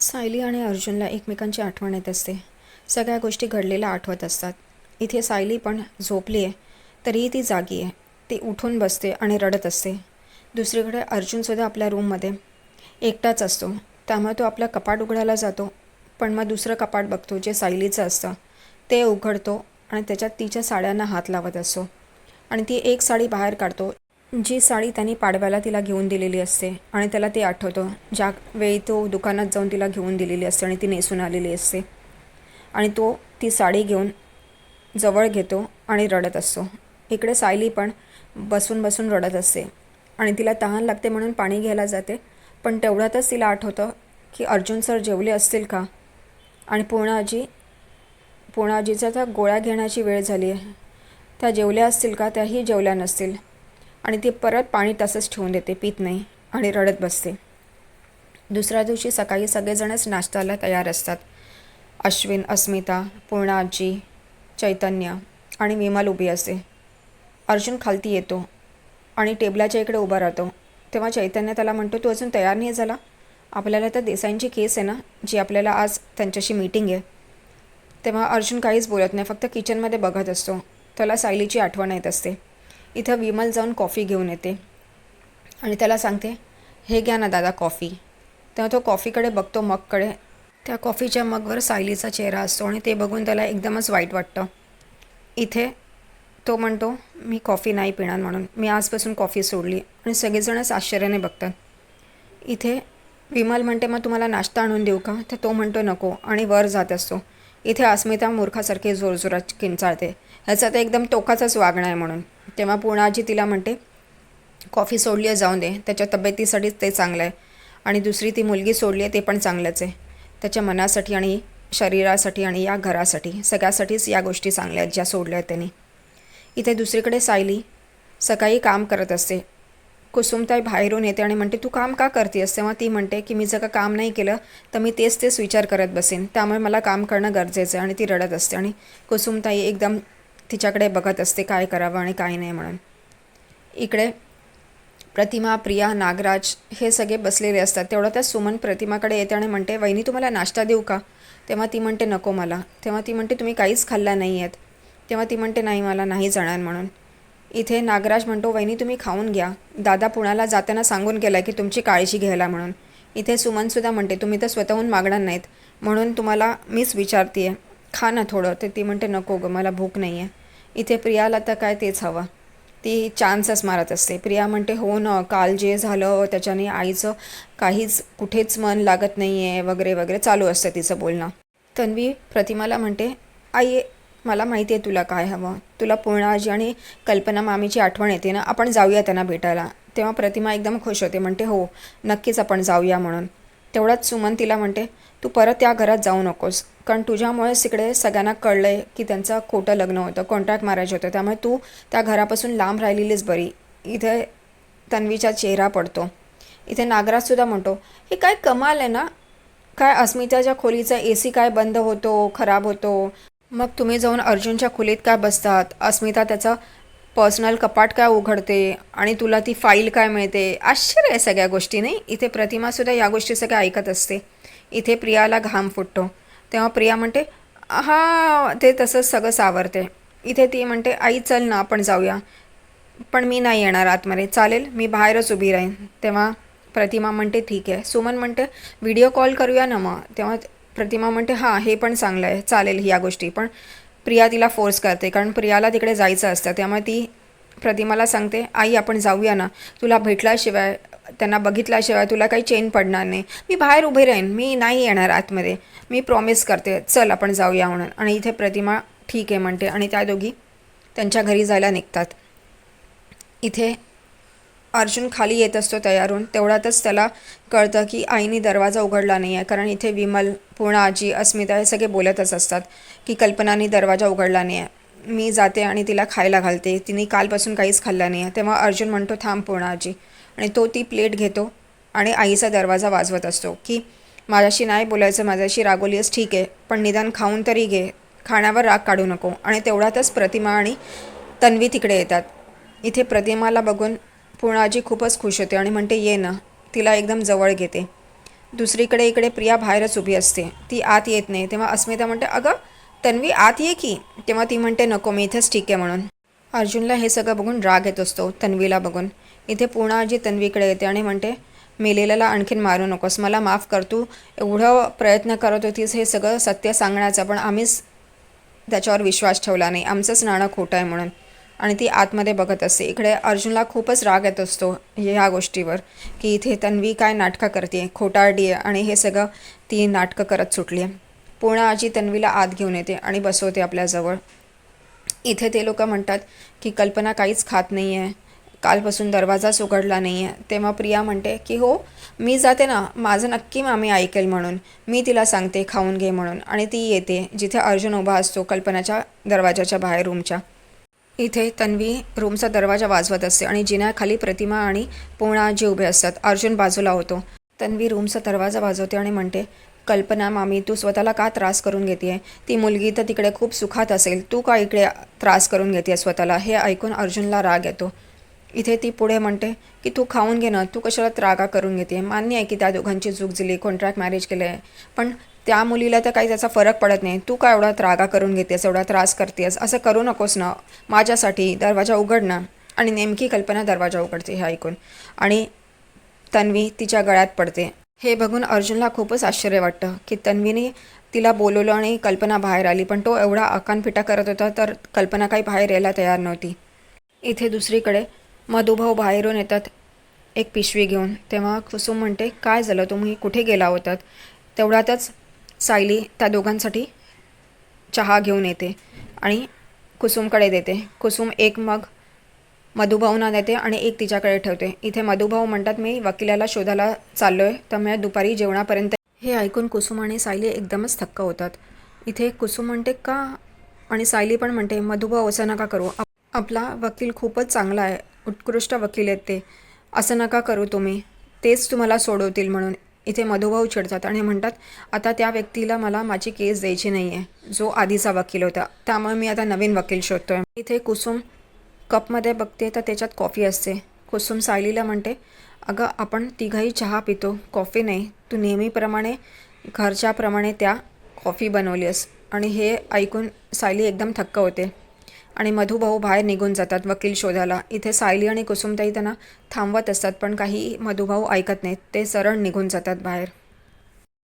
सायली आणि अर्जुनला एकमेकांची आठवण येत असते. सगळ्या गोष्टी घडलेल्या आठवत असतात. इथे सायली पण झोपली आहे, तरीही ती जागी आहे. ती उठून बसते आणि रडत असते. दुसरीकडे अर्जुनसुद्धा आपल्या रूममध्ये एकटाच असतो. त्यामुळे तो आपलं कपाट उघडायला जातो, पण मग दुसरं कपाट बघतो जे सायलीचं असतं. ते उघडतो आणि त्याच्यात तिच्या साड्यांना हात लावत असतो आणि ती एक साडी बाहेर काढतो, जी साडी त्यांनी पाडव्याला तिला घेऊन दिलेली असते. आणि त्याला ते आठवतं ज्या वेळी तो दुकानात जाऊन तिला घेऊन दिलेली असते आणि ती नेसून आलेली असते. आणि तो ती साडी घेऊन जवळ घेतो आणि रडत असतो. इकडे सायली पण बसून बसून रडत असते आणि तिला तहान लागते म्हणून पाणी घ्यायला जाते. पण तेवढ्यातच तिला आठवतं की अर्जुन सर जेवले असतील का, आणि पूर्णाजीच्या त्या गोळ्या घेण्याची वेळ झाली आहे. त्या जेवल्या असतील का, त्याही जेवल्या नसतील. आणि ती परत पाणी तसंच ठेवून देते, पित नाही आणि रडत बसते. दुसऱ्या दिवशी सकाळी सगळेजणच नाश्त्याला तयार असतात. अश्विन, अस्मिता, पूर्णाजी, चैतन्य आणि विमल उभी असते. अर्जुन खालती येतो आणि टेबलाच्या इकडे उभा राहतो. तेव्हा चैतन्य त्याला म्हणतो, तू अजून तयार नाही झाला? आपल्याला तर देसाईंची केस आहे ना, जी आपल्याला आज त्यांच्याशी मीटिंग आहे. तेव्हा अर्जुन काहीच बोलत नाही, फक्त किचनमध्ये बघत असतो. त्याला सायलीची आठवण येत असते. इथं विमल जाऊन कॉफी घेऊन येते आणि त्याला सांगते, हे घ्या ना दादा कॉफी. तेव्हा तो कॉफीकडे बघतो, मगकडे. त्या कॉफीच्या मगवर सायलीचा चेहरा असतो आणि ते बघून त्याला एकदमच वाईट वाटतं. इथे तो म्हणतो, मी कॉफी नाही पिणार म्हणून, मी आजपासून कॉफी सोडली. आणि सगळेजणच आश्चर्याने बघतात. इथे विमल म्हणते, मग तुम्हाला नाश्ता आणून देऊ का? तर तो म्हणतो नको आणि वर जात असतो. इथे अस्मिता मूर्खासारखी जोरजोरात किंचाळते, ह्याचा तर एकदम टोकाचाच वागणं आहे म्हणून. तेव्हा पूर्णाजी तिला म्हणते, कॉफी सोडली आहे जाऊन दे, त्याच्या तब्येतीसाठीच ते चांगलं आहे. आणि दुसरी ती मुलगी सोडली आहे ते पण चांगलंच आहे. त्याच्या मनासाठी आणि शरीरासाठी आणि या घरासाठी सगळ्यासाठीच या गोष्टी चांगल्या आहेत ज्या सोडल्या आहेत त्यांनी. इथे दुसरीकडे सायली सकाळी काम करत असते. कुसुमताई बाहेरून येते आणि म्हणते, तू काम का करतेस? तेव्हा ती म्हणते की मी जर का काम नाही केलं तर मी तेच विचार करत बसेन, त्यामुळे मला काम करणं गरजेचं आहे. आणि ती रडत असते आणि कुसुमताई एकदम तिच्याकडे बघत असते काय करावं आणि काय नाही म्हणून. इकडे प्रतिमा, प्रिया, नागराज हे सगळे बसलेले असतात. तेवढं त्या सुमन प्रतिमाकडे येते आणि म्हणते, वहिनी तुम्हाला नाश्ता देऊ का? तेव्हा ती म्हणते नको मला. तेव्हा ती म्हणते, तुम्ही काहीच खाल्ला नाही आहेत. तेव्हा ती म्हणते, नाही मला नाही जाणार म्हणून. इथे नागराज म्हणतो, वहिनी तुम्ही खाऊन घ्या, दादा पुण्याला जाताना सांगून गेला की तुमची काळजी घ्यायला म्हणून. इथे सुमनसुद्धा म्हणते, तुम्ही तर स्वतःहून मागणार नाहीत म्हणून तुम्हाला मीच विचारते आहे, खा ना थोडं. तर ती म्हणते नको गं, मला भूक नाही आहे. इथे प्रियाला तर काय तेच हवं, ती चान्सच मारत असते. प्रिया म्हणते, हो ना, काल जे झालं त्याच्याने आईचं काहीच कुठेच मन लागत नाही आहे वगैरे वगैरे चालू असतं तिचं बोलणं. तन्वी प्रतिमाला म्हणते, आई मला माहिती आहे तुला काय हवं, तुला पूर्णाजी आणि कल्पना मामीची आठवण येते ना, आपण जाऊया त्यांना भेटायला. तेव्हा प्रतिमा एकदम खुश होते, म्हणते हो नक्कीच आपण जाऊया म्हणून. तेवढ्यात सुमन तिला म्हणते, तू परत त्या घरात जाऊ नकोस, कारण तुझ्यामुळेच तिकडे सगळ्यांना कळलं आहे की त्यांचं खोटं लग्न होतं, कॉन्ट्रॅक्ट मॅरेज होतं, त्यामुळे तू त्या घरापासून लांब राहिलेलीच बरी. इथे तन्वीचा चेहरा पडतो. इथे नागराजसुद्धा म्हणतो, हे काय कमाल आहे ना, काय अस्मिताच्या खोलीचा AC काय बंद होतो, खराब होतो, मग तुम्ही जाऊन अर्जुनच्या खोलीत काय बसतात, अस्मिता त्याचा पर्सनल कपाट काय उघडते आणि तुला ती फाईल काय मिळते. आश्चर्य आहे सगळ्या गोष्टी नाही. इथे प्रतिमासुद्धा या गोष्टी सगळ्या ऐकत असते. इथे प्रियाला घाम फुटतो. तेव्हा प्रिया म्हणते, हां ते तसंच सगळं सावरते. इथे ती म्हणते, आई चल ना आपण जाऊया, पण मी नाही येणार आतमध्ये. चालेल मी बाहेरच उभी राहीन. तेव्हा प्रतिमा म्हणते ठीक आहे. सुमन म्हणते, व्हिडिओ कॉल करूया ना मग. तेव्हा प्रतिमा म्हणते, हां हे पण चांगलं आहे, चालेल या गोष्टी. पण प्रिया तिला फोर्स करते, कारण प्रियाला तिकडे जायचं असतं. त्यामुळे ती प्रतिमाला सांगते, आई आपण जाऊया ना, तुला भेटल्याशिवाय त्यांना बघितल्याशिवाय तुला काही चेन पडणार नाही. मी बाहेर उभी राहीन, मी नाही येणार आतमध्ये, मी प्रॉमिस करते, चल आपण जाऊया म्हणून. आणि इथे प्रतिमा ठीक आहे म्हणते आणि त्या दोघी त्यांच्या घरी जायला निघतात. इथे अर्जुन खाली येत असतो तयारून. तेवढ्यातच त्याला कळतं की आईने दरवाजा उघडला नाही आहे, कारण इथे विमल, पूर्णाजी, अस्मिता हे सगळे बोलतच असतात की कल्पनाने दरवाजा उघडला नाही आहे, मी जाते आणि तिला खायला घालते, तिने कालपासून काहीच खाल्लं नाही आहे. तेव्हा अर्जुन म्हणतो, थांब पूर्णाजी. आणि तो ती प्लेट घेतो आणि आईचा दरवाजा वाजवत असतो की माझ्याशी नाही बोलायचं, माझ्याशी रागवलीस ठीक आहे, पण निदान खाऊन तरी घे, खाण्यावर राग काढू नको. आणि तेवढ्यातच प्रतिमा आणि तन्वी तिकडे येतात. इथे प्रतिमाला बघून पूर्णाजी खूपच खुश होते आणि म्हणते, ये ना. तिला एकदम जवळ घेते. दुसरीकडे इकडे प्रिया बाहेरच उभी असते, ती आत येत नाही. तेव्हा अस्मिता म्हणते, अगं तन्वी आत ये की. तेव्हा ती म्हणते, नको मी इथेच ठीक आहे म्हणून. अर्जुनला हे सगळं बघून राग येत असतो तन्वीला बघून. इथे पूर्ण आजी तन्वीकडे येते आणि म्हणते, मेलेल्याला आणखीन मारू नकोस, मला माफ कर. तू एवढं प्रयत्न करत होतीस हे सगळं सत्य सांगण्याचा, पण आम्हीच त्याच्यावर विश्वास ठेवला नाही, आमचंच नाणं खोटं आहे म्हणून. आणि ती आतमध्ये बघत असते. इकडे अर्जुनला खूपच राग येत असतो ह्या गोष्टीवर, की इथे तन्वी काय नाटकं करते, खोटारडी आहे आणि हे सगळं ती नाटकं करत सुटली आहे. पूर्ण आजी तन्वीला आत घेऊन येते आणि बसवते आपल्याजवळ. इथे ते लोक म्हणतात की कल्पना काहीच खात नाही आहे, कालपासून दरवाजाच उघडला नाही आहे. तेव्हा प्रिया म्हणते की हो मी जाते ना, माझं नक्की मामी ऐकेल म्हणून, मी तिला सांगते खाऊन घे म्हणून. आणि ती येते जिथे अर्जुन उभा असतो कल्पनाच्या दरवाजाच्या बाहेर रूमच्या. इथे तन्वी रूमचा दरवाजा वाजवत असते आणि जिन्याखाली प्रतिमा आणि पूर्ण आजी उभे असतात. अर्जुन बाजूला होतो. तन्वी रूमचा दरवाजा वाजवते आणि म्हणते, कल्पना मामी तू स्वतःला का त्रास करून घेते? ती मुलगी तर तिकडे खूप सुखात असेल, तू का इकडे त्रास करून घेते स्वतःला? हे ऐकून अर्जुनला राग येतो. इथे ती पुढे म्हणते की तू खाऊन घे ना, तू कशाला त्रागा करून घेते? मान्य आहे की त्या दोघांची चूक झाली, कॉन्ट्रॅक्ट मॅरेज केलं आहे, पण त्या मुलीला तर काही त्याचा फरक पडत नाही. तू का एवढा त्रागा करून घेतेस, एवढा त्रास करतेस? असं करू नकोस ना माझ्यासाठी, दरवाजा उघड ना. आणि नेमकी कल्पना दरवाजा उघडते हे ऐकून आणि तन्वी तिच्या गळ्यात पडते. हे बघून अर्जुनला खूपच आश्चर्य वाटतं की तन्वीने तिला बोलवलं आणि कल्पना बाहेर आली, पण तो एवढा आकानपिटा करत होता तर कल्पना काही बाहेर यायला तयार नव्हती. इथे दुसरीकडे मधुभाऊ बाहेरून येतात एक पिशवी घेऊन. तेव्हा कुसुम म्हणते, काय झालं, तुम्ही कुठे गेला होतात? तेवढ्यातच सायली त्या दोघांसाठी चहा घेऊन येते आणि कुसुमकडे देते. कुसुम एक मग मधुभाऊंना देते आणि एक तिच्याकडे ठेवते. इथे मधुभाऊ म्हणतात, मी वकिलाला शोधायला चाललो आहे, त्यामुळे दुपारी जेवणापर्यंत. हे ऐकून कुसुम आणि सायली एकदमच थक्क होतात. इथे कुसुम म्हणते, का? आणि सायली पण म्हणते, मधुभाऊ असं नका करू, आपला वकील खूपच चांगला आहे, उत्कृष्ट वकील आहेत ते, असं नका करू तुम्ही, तेच तुम्हाला सोडवतील म्हणून. इथे मधुभाऊ चिडतात आणि म्हणतात, आता त्या व्यक्तीला मला माझी केस द्यायची नाही आहे जो आधीचा वकील होता, त्यामुळे मी आता नवीन वकील शोधतोय. इथे कुसुम कपमध्ये बघते तर त्याच्यात कॉफी असते. कुसुम सायलीला म्हणते, अगं आपण तिघंही चहा पितो, कॉफी नाही, तू नेहमीप्रमाणे घरच्याप्रमाणे त्या कॉफी बनवलीस. आणि हे ऐकून सायली एकदम थक्क होते आणि मधुभाऊ बाहेर निघून जातात वकील शोधायला. इथे सायली आणि कुसुमताई त्यांना थांबवत असतात, पण काही मधुभाऊ ऐकत नाहीत, ते सरळ निघून जातात बाहेर.